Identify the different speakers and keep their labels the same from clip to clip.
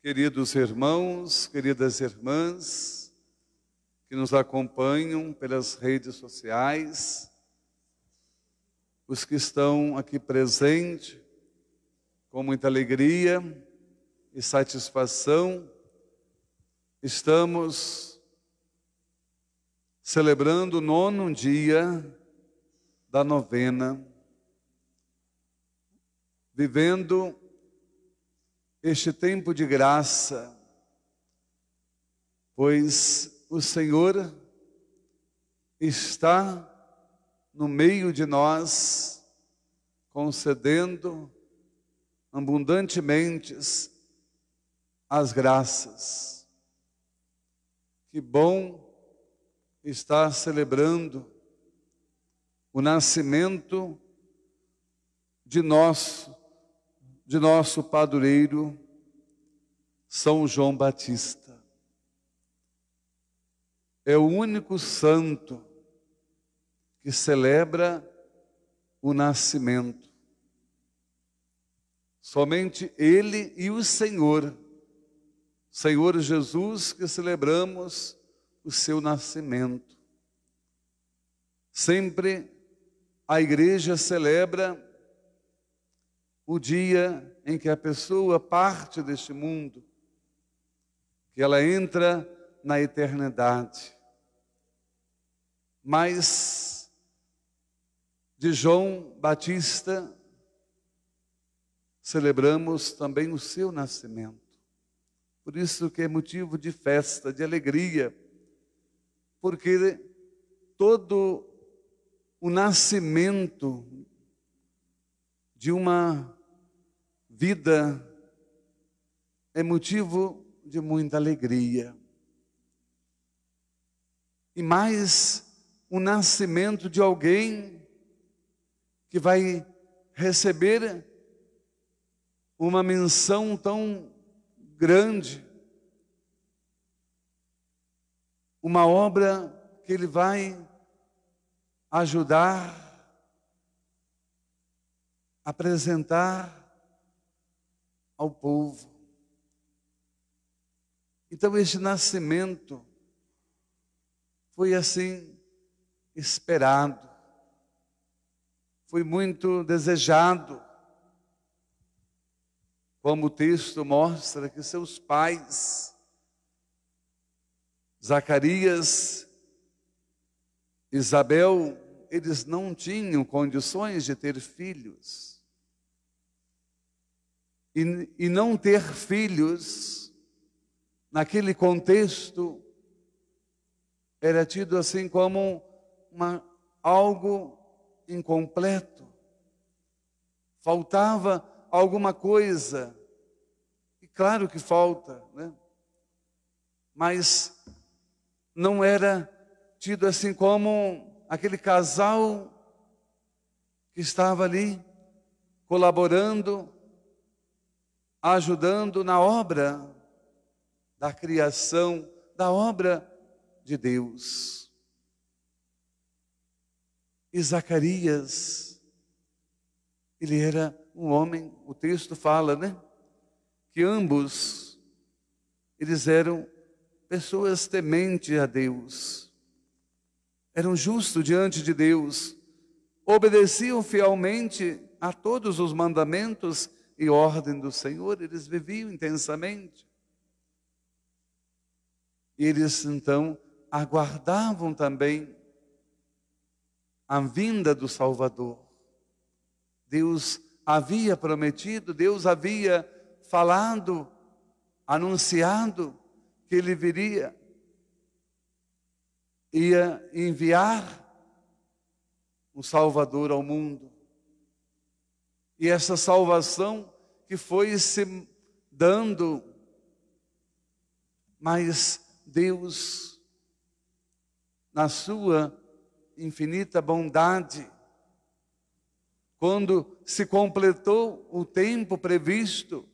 Speaker 1: Queridos irmãos, queridas irmãs, que nos acompanham pelas redes sociais, os que estão aqui presentes, com muita alegria e satisfação, estamos celebrando o 9º dia da novena, vivendo este tempo de graça, pois o Senhor está no meio de nós, concedendo abundantemente as graças. Que bom estar celebrando o nascimento de nosso padroeiro, São João Batista. É o único santo que celebra o nascimento. Somente ele e o Senhor Jesus, que celebramos o seu nascimento. Sempre a igreja celebra o dia em que a pessoa parte deste mundo, que ela entra na eternidade. Mas de João Batista celebramos também o seu nascimento. Por isso que é motivo de festa, de alegria, porque todo o nascimento de uma vida é motivo de muita alegria. E mais o nascimento de alguém que vai receber uma menção tão grande, uma obra que ele vai ajudar, apresentar ao povo. Então este nascimento foi assim esperado, foi muito desejado, como o texto mostra que seus pais, Zacarias, Isabel, eles não tinham condições de ter filhos. E não ter filhos, naquele contexto, era tido assim como algo incompleto. Faltava alguma coisa. E claro que falta, né? Mas não era tido assim como aquele casal que estava ali colaborando, ajudando na obra da criação, da obra de Deus. E Zacarias, ele era um homem, o texto fala, né? Que ambos, eles eram pessoas tementes a Deus, eram justos diante de Deus, obedeciam fielmente a todos os mandamentos e ordem do Senhor, eles viviam intensamente. E eles então aguardavam também a vinda do Salvador. Deus havia prometido, Deus havia falado, anunciado que Ele viria, ia enviar um Salvador ao mundo. E essa salvação que foi se dando, mas Deus, na sua infinita bondade, quando se completou o tempo previsto,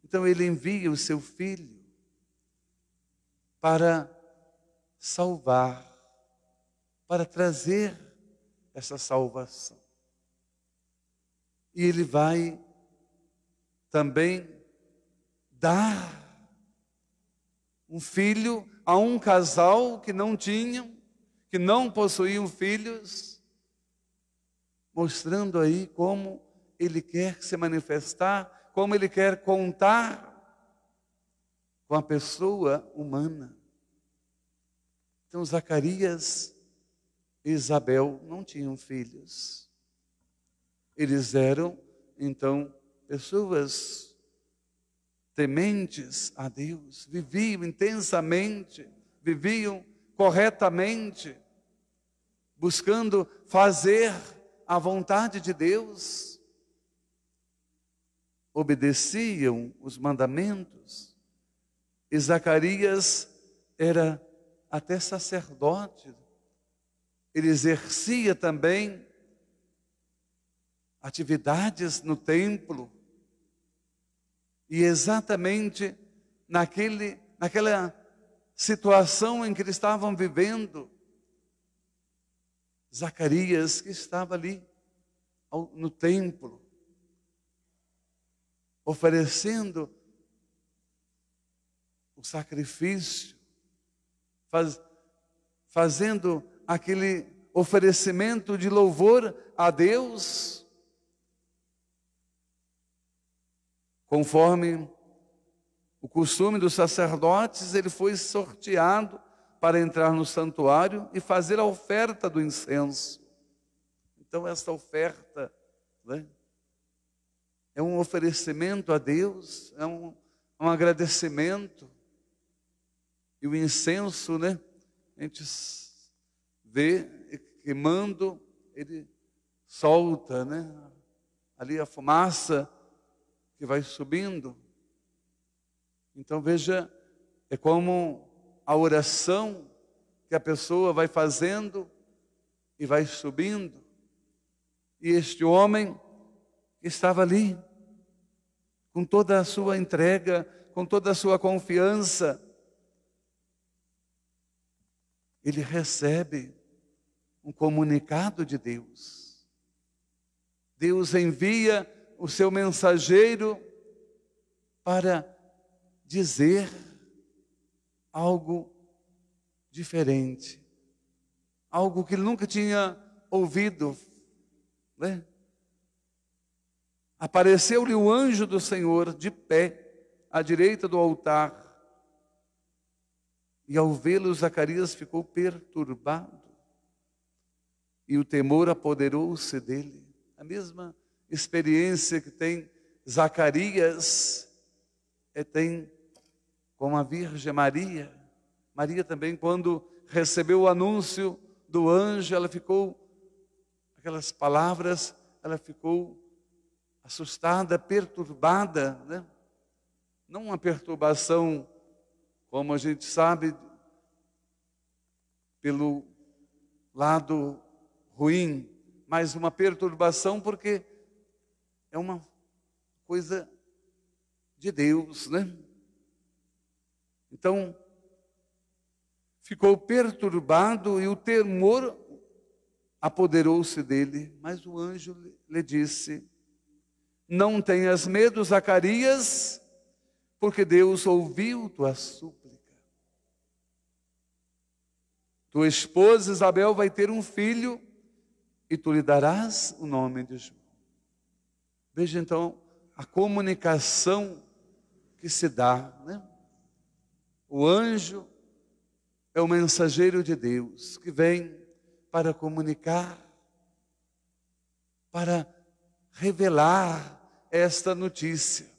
Speaker 1: então Ele envia o seu Filho para salvar, para trazer essa salvação. E Ele vai também dar um filho a um casal que não possuíam filhos, mostrando aí como Ele quer se manifestar, como Ele quer contar com a pessoa humana. Então Zacarias e Isabel não tinham filhos. Eles eram, então, pessoas tementes a Deus, viviam intensamente, viviam corretamente, buscando fazer a vontade de Deus, obedeciam os mandamentos. E Zacarias era até sacerdote, ele exercia também atividades no templo, e exatamente naquela situação em que eles estavam vivendo, Zacarias, que estava ali no templo, oferecendo o sacrifício, fazendo aquele oferecimento de louvor a Deus, conforme o costume dos sacerdotes, ele foi sorteado para entrar no santuário e fazer a oferta do incenso. Então essa oferta, né, é um oferecimento a Deus, é um agradecimento. E o incenso, né, a gente vê queimando, ele solta, né, ali a fumaça que vai subindo. Então veja, é como a oração que a pessoa vai fazendo e vai subindo. E este homem que estava ali, com toda a sua entrega, com toda a sua confiança, ele recebe um comunicado de Deus. Deus envia o seu mensageiro para dizer algo diferente, algo que ele nunca tinha ouvido, né? Apareceu-lhe o anjo do Senhor de pé à direita do altar, e ao vê-lo Zacarias ficou perturbado e o temor apoderou-se dele. A mesma experiência que tem Zacarias tem com a Virgem Maria. Maria também, quando recebeu o anúncio do anjo, ela ficou, aquelas palavras, ela ficou assustada, perturbada, né? Não uma perturbação, como a gente sabe, pelo lado ruim, mas uma perturbação porque é uma coisa de Deus, né? Então, ficou perturbado e o temor apoderou-se dele, mas o anjo lhe disse: não tenhas medo, Zacarias, porque Deus ouviu tua súplica. Tua esposa Isabel vai ter um filho e tu lhe darás o nome de João. Veja então a comunicação que se dá, né? O anjo é o mensageiro de Deus que vem para comunicar, para revelar esta notícia.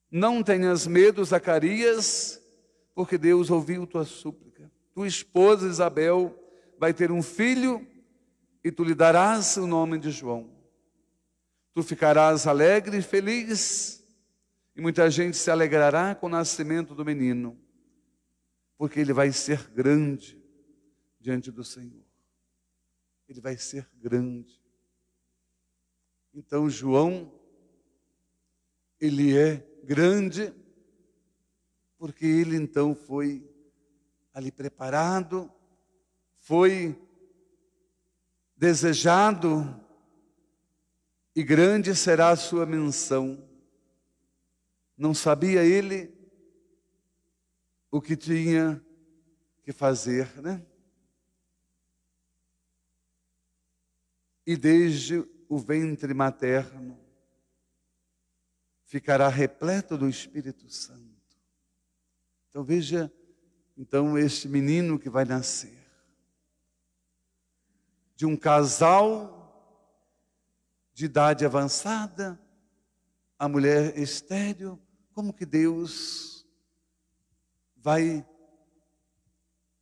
Speaker 1: Não tenhas medo, Zacarias, porque Deus ouviu tua súplica. Tua esposa Isabel vai ter um filho e tu lhe darás o nome de João. Tu ficarás alegre e feliz, e muita gente se alegrará com o nascimento do menino, porque ele vai ser grande diante do Senhor. Ele vai ser grande. Então João, ele é grande, porque ele então foi ali preparado, foi desejado, e grande será a sua menção. não sabia ele o que tinha que fazer, né? E desde o ventre materno ficará repleto do Espírito Santo. Então veja, então, este menino que vai nascer de um casal de idade avançada, a mulher estéril, como que Deus vai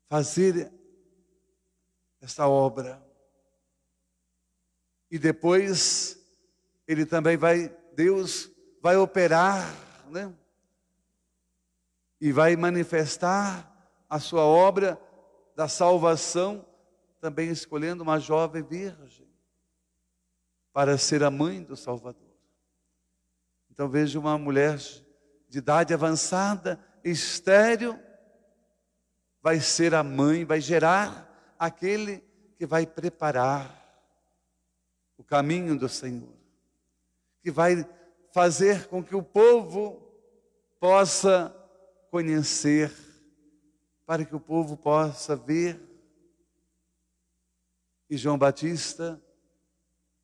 Speaker 1: fazer essa obra? E depois ele também Deus vai operar, né? E vai manifestar a sua obra da salvação, também escolhendo uma jovem virgem para ser a mãe do Salvador. Então veja uma mulher de idade avançada, estéril, vai ser a mãe, vai gerar aquele que vai preparar o caminho do Senhor, que vai fazer com que o povo possa conhecer, para que o povo possa ver. E João Batista,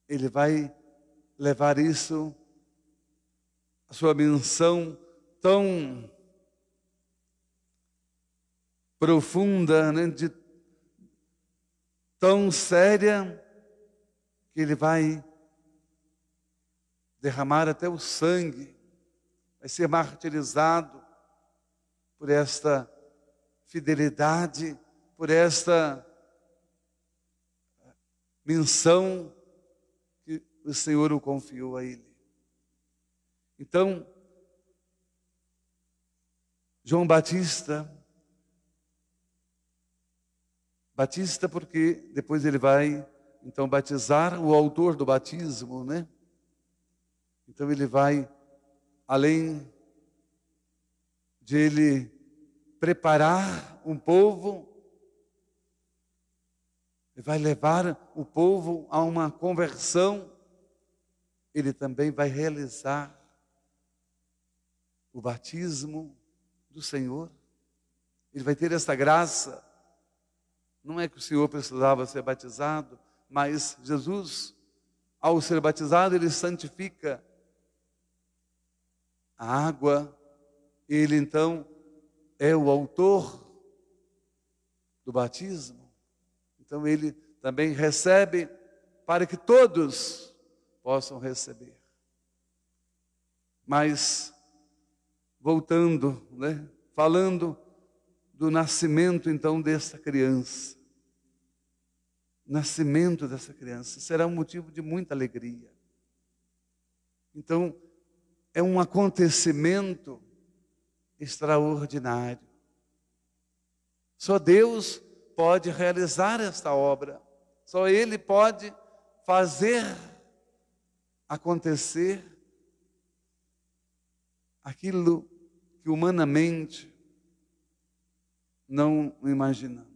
Speaker 1: ele vai levar isso, a sua menção tão profunda, né, tão séria, que ele vai derramar até o sangue, vai ser martirizado por esta fidelidade, por esta menção que o Senhor o confiou a ele. Então, João Batista porque depois ele vai então batizar o autor do batismo, né? Então ele vai, além de ele preparar um povo, ele vai levar o povo a uma conversão, ele também vai realizar o batismo do Senhor. Ele vai ter essa graça. Não é que o Senhor precisava ser batizado, mas Jesus, ao ser batizado, ele santifica a água. Ele então é o autor do batismo. Então ele também recebe para que todos possam receber. Mas, voltando, né, falando do nascimento então dessa criança. Nascimento dessa criança será um motivo de muita alegria. Então, é um acontecimento extraordinário. Só Deus pode realizar esta obra. Só Ele pode fazer acontecer aquilo que humanamente não imaginamos.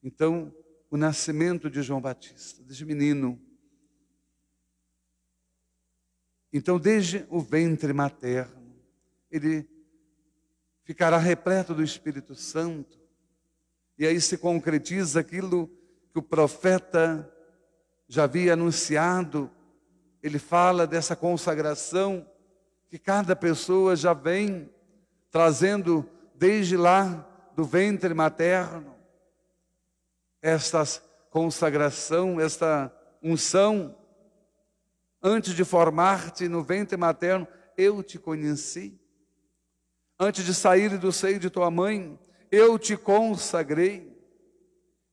Speaker 1: Então, o nascimento de João Batista, desse menino. Então, desde o ventre materno, ele ficará repleto do Espírito Santo. E aí se concretiza aquilo que o profeta já havia anunciado. Ele fala dessa consagração que cada pessoa já vem trazendo desde lá do ventre materno. Esta consagração, esta unção. Antes de formar-te no ventre materno, eu te conheci. Antes de sair do seio de tua mãe, eu te consagrei.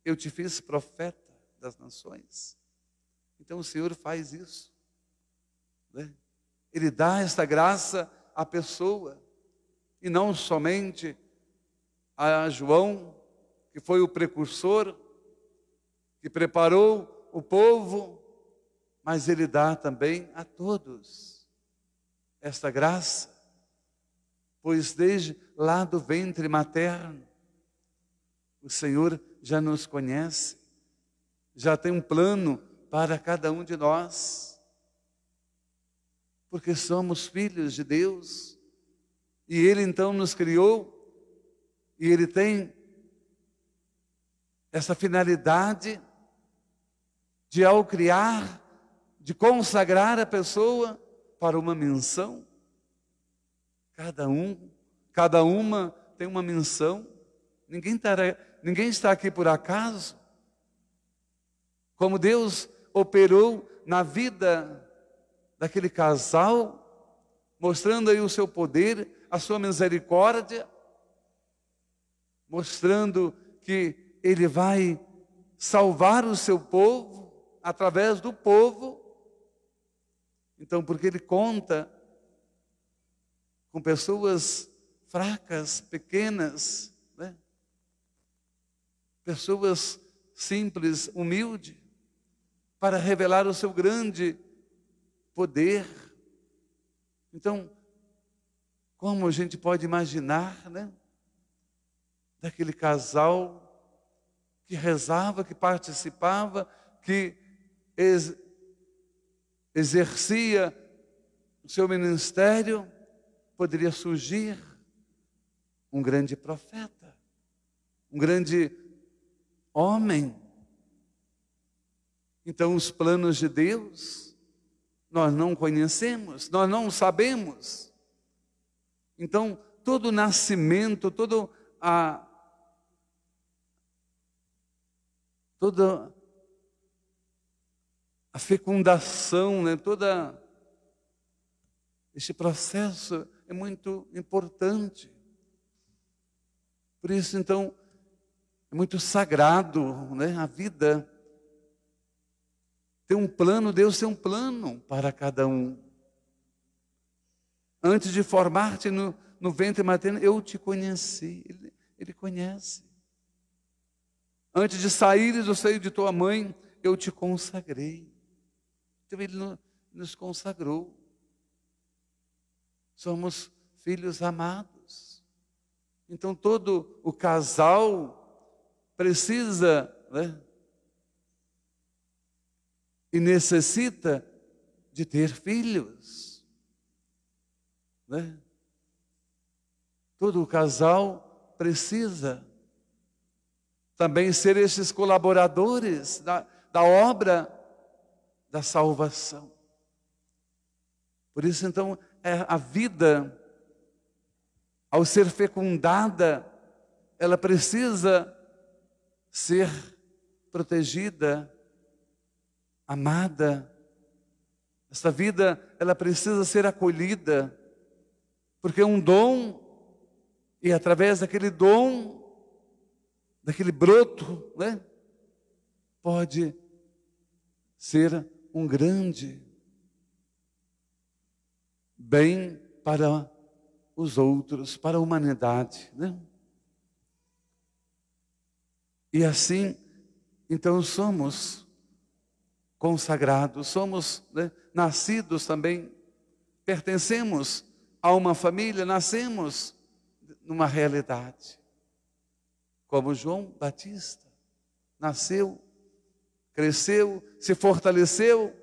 Speaker 1: Eu te fiz profeta das nações. Então o Senhor faz isso, né? Ele dá esta graça à pessoa. E não somente a João, que foi o precursor, que preparou o povo, mas Ele dá também a todos esta graça, pois desde lá do ventre materno, o Senhor já nos conhece, já tem um plano para cada um de nós. porque somos filhos de Deus. E Ele então nos criou, e Ele tem essa finalidade de, ao criar, de consagrar a pessoa para uma missão. Cada uma tem uma missão. Ninguém está aqui por acaso. Como Deus operou na vida daquele casal, mostrando aí o seu poder, a sua misericórdia, mostrando que Ele vai salvar o seu povo, através do povo. Então, porque Ele conta com pessoas fracas, pequenas, né? Pessoas simples, humildes, para revelar o seu grande poder. Então, como a gente pode imaginar, né? Daquele casal que rezava, que participava, que exercia o seu ministério, poderia surgir um grande profeta, um grande homem. Então, os planos de Deus, nós não conhecemos, nós não sabemos. Então, todo o nascimento, toda a fecundação, né? Todo este processo é muito importante. Por isso, então, é muito sagrado, né? A vida tem um plano, Deus tem um plano para cada um. Antes de formar-te no ventre materno, eu te conheci. Ele conhece. Antes de saíres do seio de tua mãe, eu te consagrei. Então Ele nos consagrou. Somos filhos amados. Então todo o casal precisa, né, e necessita de ter filhos, né? Todo o casal precisa também ser esses colaboradores da obra da salvação. Por isso, então, a vida, ao ser fecundada, ela precisa ser protegida, amada. Essa vida, ela precisa ser acolhida, porque é um dom, e através daquele dom, daquele broto, né, pode ser um grande bem para os outros, para a humanidade, né? E assim, então somos consagrados, somos, né, nascidos também, pertencemos a uma família, nascemos numa realidade. Como João Batista nasceu, cresceu, se fortaleceu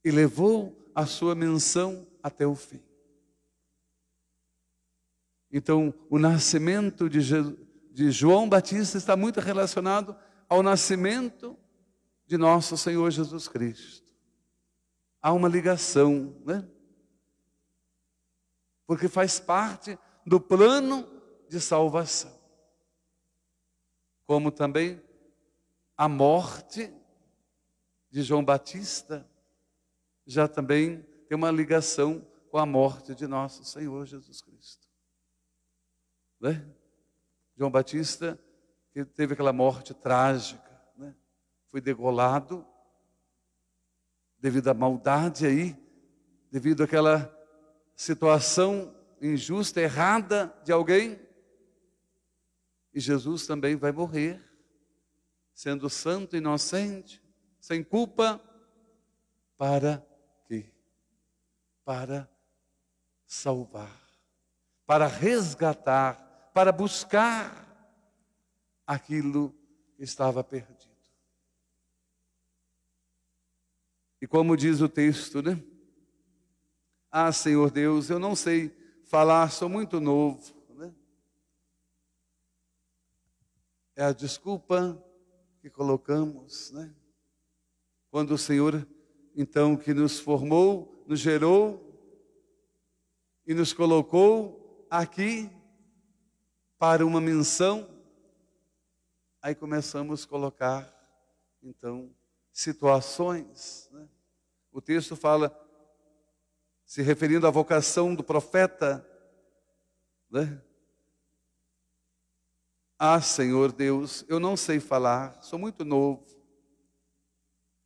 Speaker 1: e levou a sua missão até o fim. Então, o nascimento de João Batista está muito relacionado ao nascimento de nosso Senhor Jesus Cristo. Há uma ligação, né? Porque faz parte do plano de salvação. Como também a morte de João Batista já também tem uma ligação com a morte de nosso Senhor Jesus Cristo, né? João Batista, que teve aquela morte trágica, né? Foi degolado devido à maldade aí, devido àquela situação injusta, errada de alguém. E Jesus também vai morrer, sendo santo, inocente, sem culpa, para quê? Para salvar, para resgatar, para buscar aquilo que estava perdido. E como diz o texto, né? Ah, Senhor Deus, eu não sei falar, sou muito novo. Né? É a desculpa que colocamos, né? Quando o Senhor, então, que nos formou, nos gerou e nos colocou aqui para uma missão, aí começamos a colocar, então, situações. Né? O texto fala, se referindo à vocação do profeta, né? Ah, Senhor Deus, eu não sei falar, sou muito novo.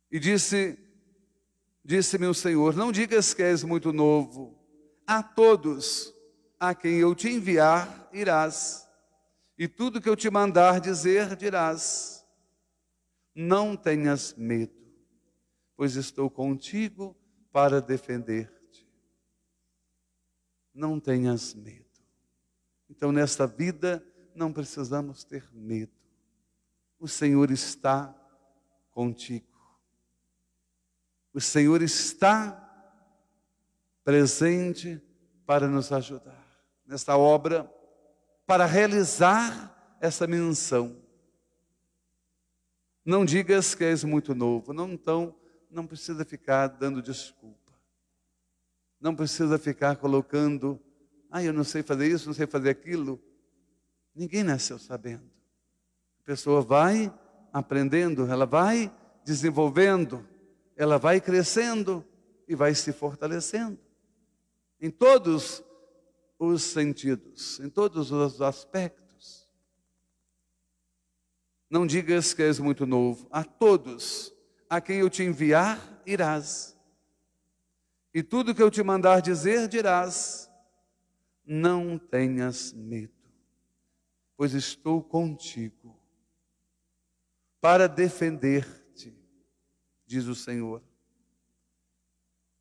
Speaker 1: E disse-me o Senhor, não digas que és muito novo, a todos a quem eu te enviar irás, e tudo que eu te mandar dizer dirás. Não tenhas medo, pois estou contigo para defender-te. Não tenhas medo. Então, nesta vida, não precisamos ter medo. O Senhor está contigo. O Senhor está presente para nos ajudar nesta obra, para realizar essa missão. Não digas que és muito novo, então não precisa ficar dando desculpa. Não precisa ficar colocando, eu não sei fazer isso, não sei fazer aquilo. Ninguém nasceu sabendo. A pessoa vai aprendendo, ela vai desenvolvendo, ela vai crescendo e vai se fortalecendo. Em todos os sentidos, em todos os aspectos. Não digas que és muito novo. A todos a quem eu te enviar, irás. E tudo que eu te mandar dizer, dirás. Não tenhas medo, pois estou contigo para defender-te, diz o Senhor.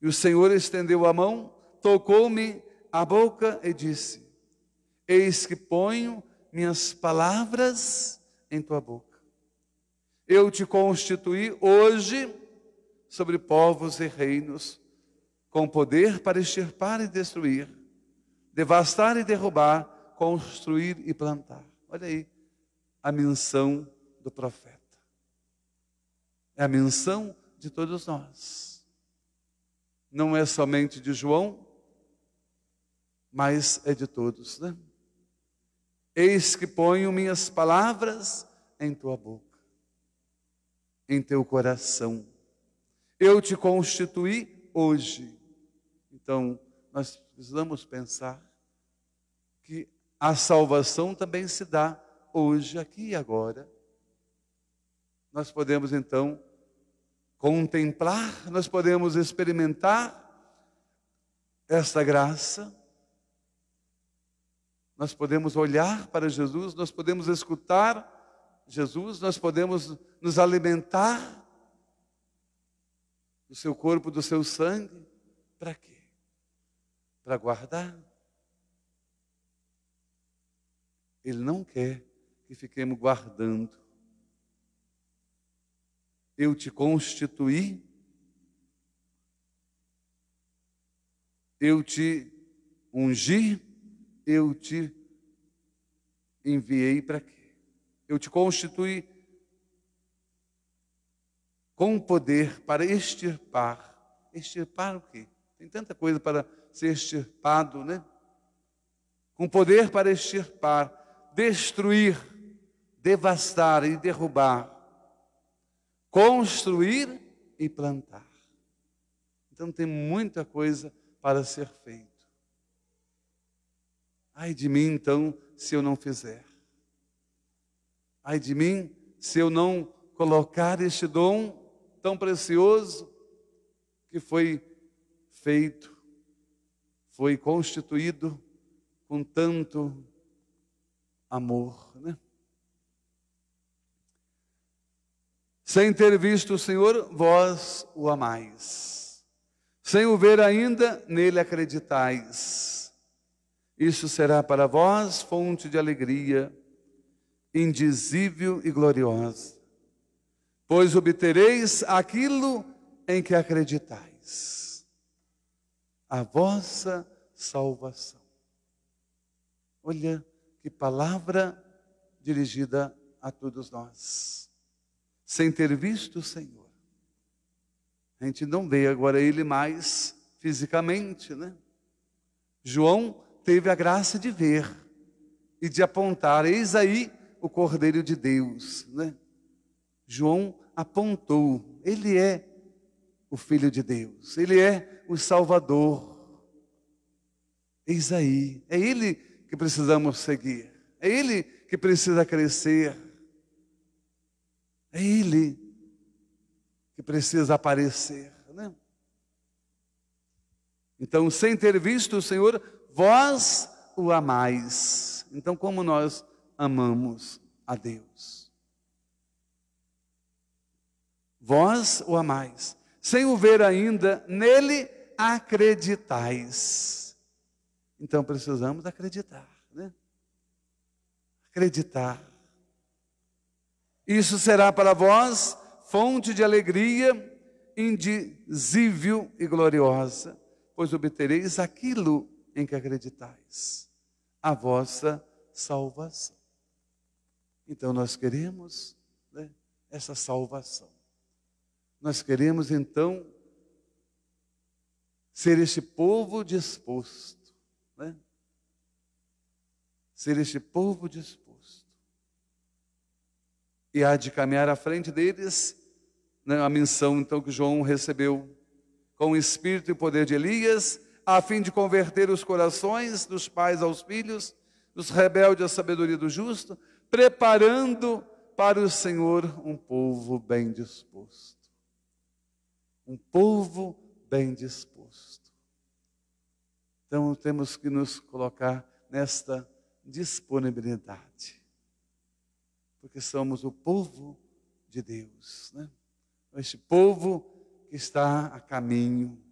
Speaker 1: E o Senhor estendeu a mão, tocou-me a boca e disse, eis que ponho minhas palavras em tua boca. Eu te constituí hoje sobre povos e reinos, com poder para extirpar e destruir, devastar e derrubar, construir e plantar. Olha aí a missão do profeta. É a missão de todos nós. Não é somente de João, mas é de todos, né? Eis que ponho minhas palavras em tua boca, em teu coração. Eu te constituí hoje. Então, nós precisamos pensar que a salvação também se dá hoje, aqui e agora. Nós podemos, então, contemplar, nós podemos experimentar esta graça. Nós podemos olhar para Jesus, nós podemos escutar Jesus, nós podemos nos alimentar do seu corpo, do seu sangue. Para quê? Para guardar. Ele não quer que fiquemos guardando. Eu te constituí, eu te ungi, eu te enviei para quê? Eu te constituí com poder para extirpar. Extirpar o quê? Tem tanta coisa para ser extirpado, né? Com poder para extirpar, destruir, devastar e derrubar, construir e plantar. Então tem muita coisa para ser feito. Ai de mim, então, se eu não fizer. Ai de mim, se eu não colocar este dom tão precioso que foi feito, foi constituído com tanto amor, né? Sem ter visto o Senhor, vós o amais. Sem o ver ainda, nele acreditais. Isso será para vós fonte de alegria, indizível e gloriosa, pois obtereis aquilo em que acreditais. a vossa salvação. Olha que palavra dirigida a todos nós. Sem ter visto o Senhor. A gente não vê agora Ele mais fisicamente, né? João teve a graça de ver e de apontar, eis aí o Cordeiro de Deus, né? João apontou, Ele é o Filho de Deus, Ele é o Salvador. Eis aí, é Ele que precisamos seguir, é Ele que precisa crescer, é Ele que precisa aparecer, né? Então, sem ter visto o Senhor, vós o amais. Então, como nós amamos a Deus? Vós o amais. Sem o ver ainda, nele acreditais. Então, precisamos acreditar, né? Acreditar. Isso será para vós fonte de alegria indizível e gloriosa, pois obtereis aquilo em que acreditais, a vossa salvação. Então nós queremos, né, essa salvação. Nós queremos então ser este povo disposto, né? Ser este povo disposto. E há de caminhar à frente deles, né, a missão então que João recebeu, com o espírito e poder de Elias, a fim de converter os corações dos pais aos filhos, dos rebeldes à sabedoria do justo, preparando para o Senhor um povo bem disposto. Um povo bem disposto. Então temos que nos colocar nesta disponibilidade, porque somos o povo de Deus, né? Este povo que está a caminho,